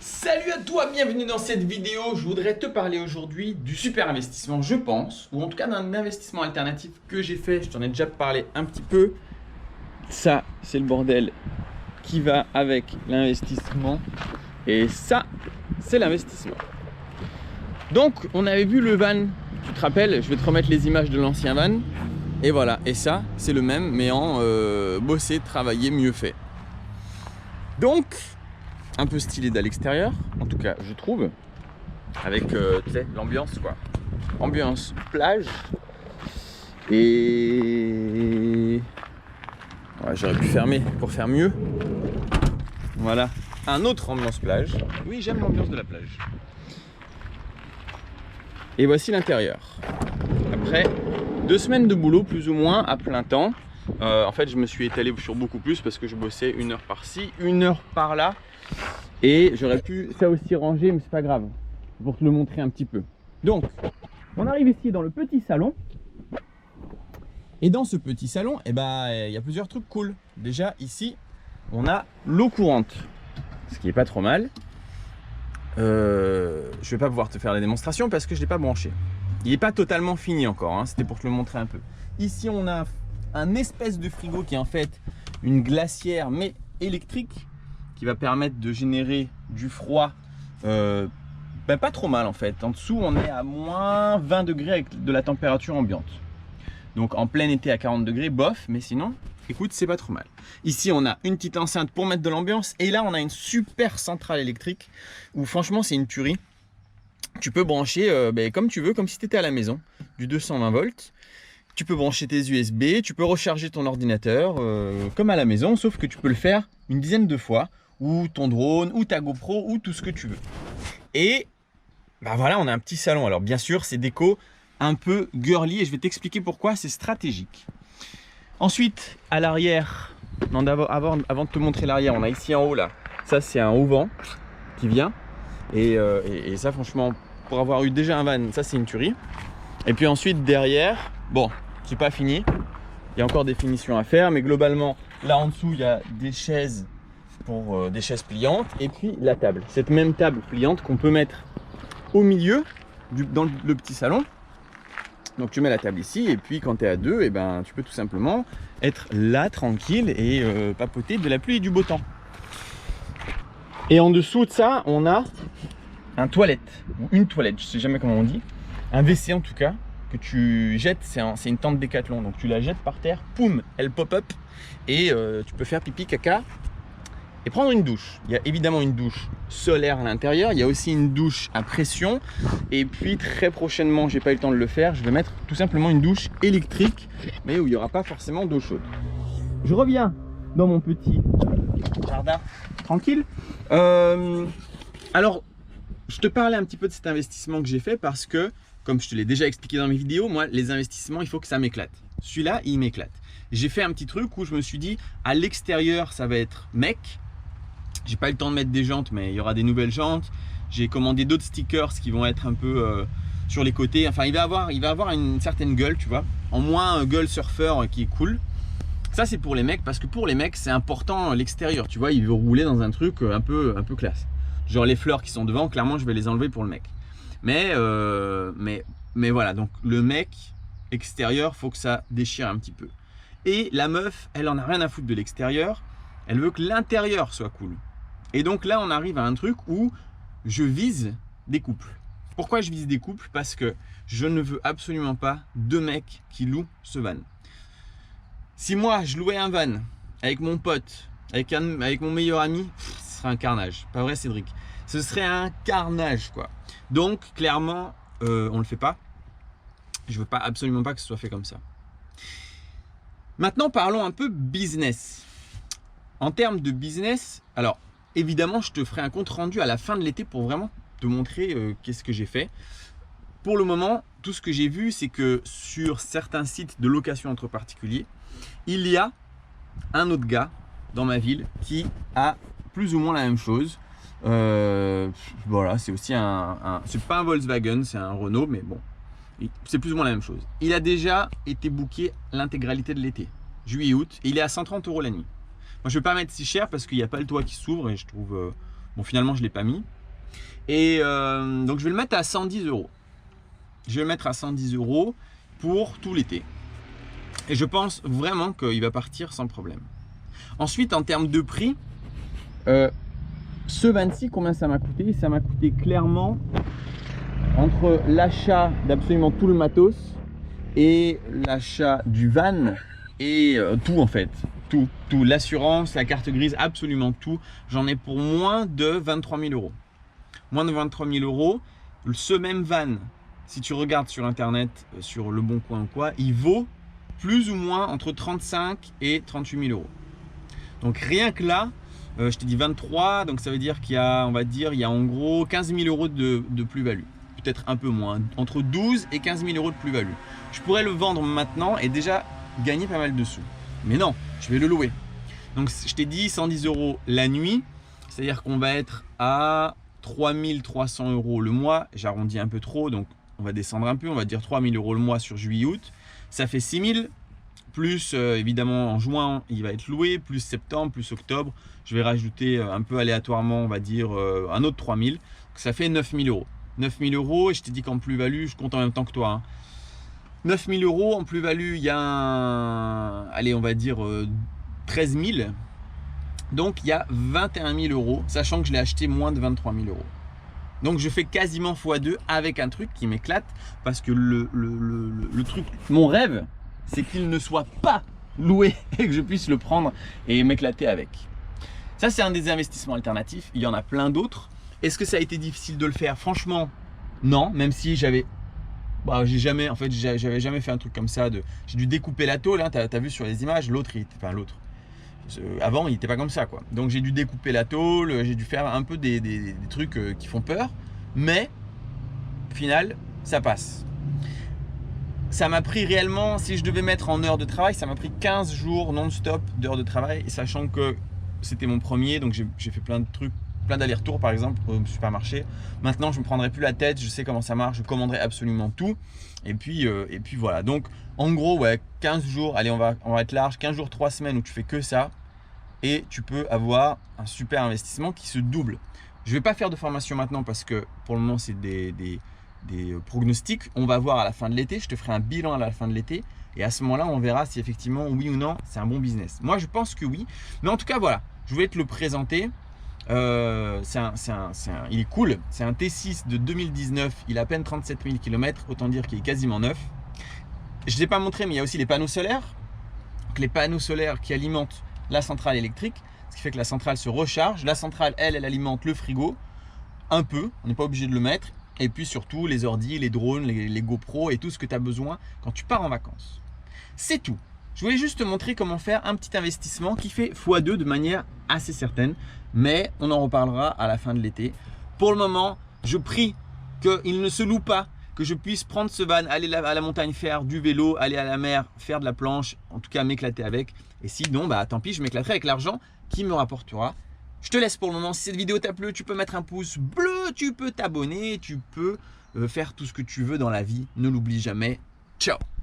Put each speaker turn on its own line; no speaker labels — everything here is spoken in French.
Salut à toi, bienvenue dans cette vidéo. Je voudrais te parler aujourd'hui du super investissement, je pense, ou en tout cas d'un investissement alternatif que j'ai fait. Je t'en ai déjà parlé un petit peu. Ça, c'est le bordel qui va avec l'investissement. Et ça, c'est l'investissement. Donc, on avait vu le van, tu te rappelles, je vais te remettre les images de l'ancien van. Et voilà, et ça, c'est le même, mais en bossé, travaillé, mieux fait. Donc, un peu stylé à l'extérieur, en tout cas je trouve, avec tu sais, l'ambiance quoi, ambiance plage. Et ouais, j'aurais pu fermer pour faire mieux. Voilà, un autre ambiance plage. Oui, j'aime l'ambiance de la plage. Et voici l'intérieur. Après 2 semaines de boulot plus ou moins à plein temps, en fait je me suis étalé sur beaucoup plus parce que je bossais 1 heure par-ci, 1 heure par-là. Et j'aurais pu ça aussi ranger, mais c'est pas grave, pour te le montrer un petit peu. Donc, on arrive ici dans le petit salon. Et dans ce petit salon, il y a plusieurs trucs cool. Déjà, ici, on a l'eau courante, ce qui est pas trop mal. Je vais pas pouvoir te faire la démonstration parce que je l'ai pas branché. Il est pas totalement fini encore, hein. C'était pour te le montrer un peu. Ici, on a un espèce de frigo qui est en fait une glacière, mais électrique, qui va permettre de générer du froid pas trop mal en fait. En dessous on est à moins 20 degrés avec de la température ambiante. Donc en plein été à 40 degrés, bof, mais sinon, écoute, c'est pas trop mal. Ici on a une petite enceinte pour mettre de l'ambiance et là on a une super centrale électrique où franchement c'est une tuerie. Tu peux brancher comme tu veux, comme si tu étais à la maison, du 220 volts. Tu peux brancher tes USB, tu peux recharger ton ordinateur comme à la maison, sauf que tu peux le faire une dizaine de fois, ou ton drone, ou ta GoPro, ou tout ce que tu veux. Et voilà, on a un petit salon. Alors bien sûr, c'est déco un peu girly, et je vais t'expliquer pourquoi c'est stratégique. Ensuite, à l'arrière, avant de te montrer l'arrière, on a ici en haut là, ça c'est un haut-vent qui vient. Et ça franchement, pour avoir eu déjà un van, ça c'est une tuerie. Et puis ensuite derrière, bon, c'est pas fini, il y a encore des finitions à faire, mais globalement, là en dessous, il y a des chaises pour des chaises pliantes, et puis la table. Cette même table pliante qu'on peut mettre au milieu, dans le petit salon. Donc tu mets la table ici, et puis quand tu es à deux, tu peux tout simplement être là, tranquille, et papoter de la pluie et du beau temps. Et en dessous de ça, on a un toilette, ou une toilette, je sais jamais comment on dit. Un WC en tout cas, que tu jettes, c'est une tente Décathlon, donc tu la jettes par terre, poum, elle pop-up, et tu peux faire pipi, caca, et prendre une douche. Il y a évidemment une douche solaire à l'intérieur, il y a aussi une douche à pression, et puis très prochainement, j'ai pas eu le temps de le faire, je vais mettre tout simplement une douche électrique, mais où il n'y aura pas forcément d'eau chaude. Je reviens dans mon petit jardin tranquille. Alors, je te parlais un petit peu de cet investissement que j'ai fait parce que, comme je te l'ai déjà expliqué dans mes vidéos, moi, les investissements, il faut que ça m'éclate. Celui-là, il m'éclate. J'ai fait un petit truc où je me suis dit, à l'extérieur, ça va être mec. J'ai pas eu le temps de mettre des jantes, mais il y aura des nouvelles jantes. J'ai commandé d'autres stickers qui vont être un peu sur les côtés. Enfin, il va avoir une certaine gueule, tu vois. En moins, gueule surfeur qui est cool. Ça, c'est pour les mecs, parce que pour les mecs, c'est important l'extérieur. Tu vois, il veut rouler dans un truc un peu classe. Genre les fleurs qui sont devant, clairement, je vais les enlever pour le mec. Mais voilà, donc le mec extérieur, faut que ça déchire un petit peu. Et la meuf, elle en a rien à foutre de l'extérieur. Elle veut que l'intérieur soit cool. Et donc là, on arrive à un truc où je vise des couples. Pourquoi je vise des couples? Parce que je ne veux absolument pas 2 mecs qui louent ce van. Si moi, je louais un van avec mon pote, avec mon meilleur ami, ce serait un carnage. Pas vrai, Cédric? Ce serait un carnage, quoi. Donc, clairement, on le fait pas. Je veux absolument pas que ce soit fait comme ça. Maintenant, parlons un peu business. En termes de business, alors évidemment, je te ferai un compte rendu à la fin de l'été pour vraiment te montrer qu'est-ce que j'ai fait. Pour le moment, tout ce que j'ai vu, c'est que sur certains sites de location entre particuliers, il y a un autre gars dans ma ville qui a plus ou moins la même chose. Voilà, c'est aussi c'est pas un Volkswagen, c'est un Renault, mais bon, c'est plus ou moins la même chose. Il a déjà été booké l'intégralité de l'été, juillet-août, et il est à 130 € la nuit. Moi, je ne vais pas mettre si cher parce qu'il n'y a pas le toit qui s'ouvre et je trouve Bon, finalement, je ne l'ai pas mis. Et donc, je vais le mettre à 110 €. Je vais le mettre à 110 € pour tout l'été. Et je pense vraiment qu'il va partir sans problème. Ensuite, en termes de prix, ce van-ci, combien ça m'a coûté? Ça m'a coûté clairement, entre l'achat d'absolument tout le matos et l'achat du van et tout en fait, tout, l'assurance, la carte grise, absolument tout, j'en ai pour moins de 23 000 €. Moins de 23 000 €. Ce même van, si tu regardes sur internet, sur Le Bon Coin ou quoi, il vaut plus ou moins entre 35 et 38 000 €. Donc rien que là, je t'ai dit 23, donc ça veut dire qu'il y a, on va dire, il y a en gros 15 000 € de plus-value. Peut-être un peu moins, entre 12 et 15 000 € de plus-value. Je pourrais le vendre maintenant et déjà gagner pas mal de sous. Mais non, je vais le louer. Donc je t'ai dit 110 € la nuit, c'est-à-dire qu'on va être à 3 300 € le mois. J'arrondis un peu trop, donc on va descendre un peu, on va dire 3 000 € le mois sur juillet-août. Ça fait 6 000, plus évidemment en juin il va être loué, plus septembre, plus octobre. Je vais rajouter un peu aléatoirement, on va dire un autre 3 000. Donc ça fait 9 000 €. 9 000 € et je t'ai dit qu'en plus-value, je compte en même temps que toi. Hein. 9 000 € en plus-value, il y a allez, on va dire 13 000. Donc il y a 21 000 €, sachant que je l'ai acheté moins de 23 000 €. Donc je fais quasiment x2 avec un truc qui m'éclate parce que le truc, mon rêve, c'est qu'il ne soit pas loué et que je puisse le prendre et m'éclater avec. Ça, c'est un des investissements alternatifs. Il y en a plein d'autres. Est-ce que ça a été difficile de le faire? Franchement, non. Même si j'avais, j'avais jamais fait un truc comme ça. J'ai dû découper la tôle. Hein, t'as vu sur les images, avant, il n'était pas comme ça, quoi. Donc j'ai dû découper la tôle. J'ai dû faire un peu des trucs qui font peur. Mais au final, ça passe. Ça m'a pris réellement, si je devais mettre en heures de travail, ça m'a pris 15 jours non-stop d'heures de travail, sachant que c'était mon premier, donc j'ai fait plein de trucs, plein d'allers-retours par exemple au supermarché. Maintenant, je ne me prendrai plus la tête, je sais comment ça marche, je commanderai absolument tout. Et puis voilà. Donc en gros, ouais, 15 jours, allez, on va être large, 15 jours, 3 semaines où tu fais que ça et tu peux avoir un super investissement qui se double. Je ne vais pas faire de formation maintenant parce que pour le moment, c'est des pronostics. On va voir à la fin de l'été, je te ferai un bilan à la fin de l'été et à ce moment là on verra si effectivement oui ou non c'est un bon business. Moi je pense que oui, mais en tout cas voilà, je voulais te le présenter. Il est cool, c'est un T6 de 2019, il a à peine 37 000 km, autant dire qu'il est quasiment neuf. Je ne l'ai pas montré, mais il y a aussi les panneaux solaires. Donc les panneaux solaires qui alimentent la centrale électrique, ce qui fait que la centrale se recharge. La centrale, elle alimente le frigo un peu, on n'est pas obligé de le mettre. Et puis surtout les ordis, les drones, les GoPro et tout ce que tu as besoin quand tu pars en vacances. C'est tout. Je voulais juste te montrer comment faire un petit investissement qui fait x2 de manière assez certaine. Mais on en reparlera à la fin de l'été. Pour le moment, je prie qu'il ne se loue pas, que je puisse prendre ce van, aller à la montagne faire du vélo, aller à la mer, faire de la planche, en tout cas m'éclater avec. Et sinon, tant pis, je m'éclaterai avec l'argent qui me rapportera. Je te laisse pour le moment. Si cette vidéo t'a plu, tu peux mettre un pouce bleu, tu peux t'abonner, tu peux faire tout ce que tu veux dans la vie. Ne l'oublie jamais. Ciao!